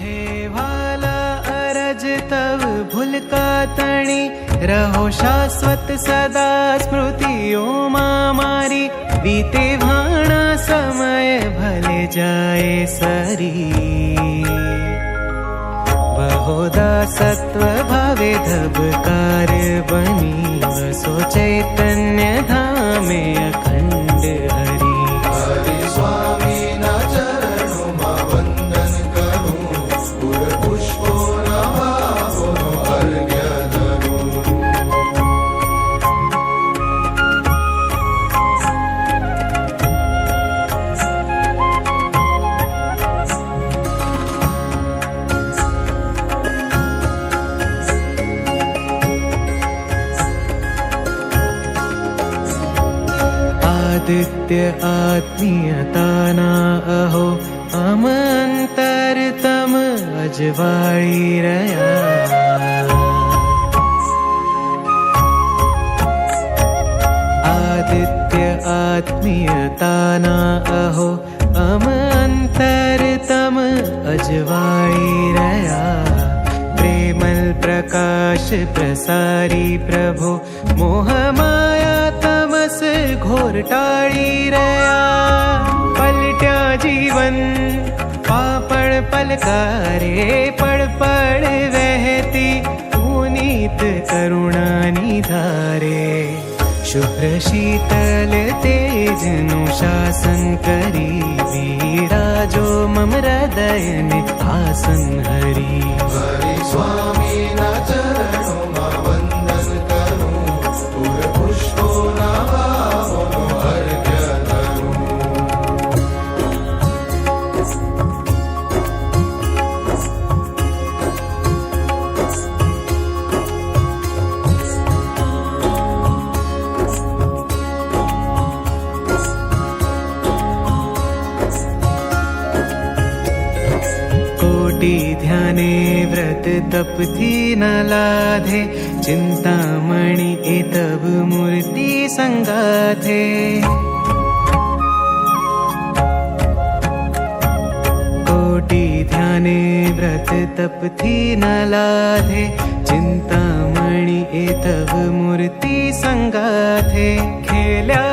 हे भाला अरज तव भूलका तणी, रहो शाश्वत सदा स्मृतियों मारी। बीते भाणा समय भले जाए सरी, बहुधा सत्व भावे धबकार बनी। वसो चैतन्य धामे अखंड हरि। हरि स्वामी ना चरणों मा वंदन करूं, पुर पुष्पो ना भावों अर्घ्य धरूं। आदित्य आत्मीयताना अहो, अमंतरतम अजवाळी रया। आदित्य आत्मीयताना अहो, अमंतरतम अजवाळी रया। प्रेमल प्रकाश प्रसारी प्रभो, मोहमाया तमस घोर टाळी रया। पलट्या जीवन पापड़ पलकारे, पड़पड़ वहती पुनीत करुणा निधारे। शुभ्र शीतल तेज नु शासन करी, विराजो मम हृदय ने आसन हरी। हरि स्वामी ना चरणों मा वंदन करूं, पुर पुष्पो ना भावों अर्घ्य धरूं। कोटि ध्याने व्रत तप थी न लाधे, चिंतामणि ए तब मूर्ति संगाथे। कोटि ध्याने व्रत तप थी न लाधे, चिंतामणि ए तब मूर्ति संगाथे। खेल्या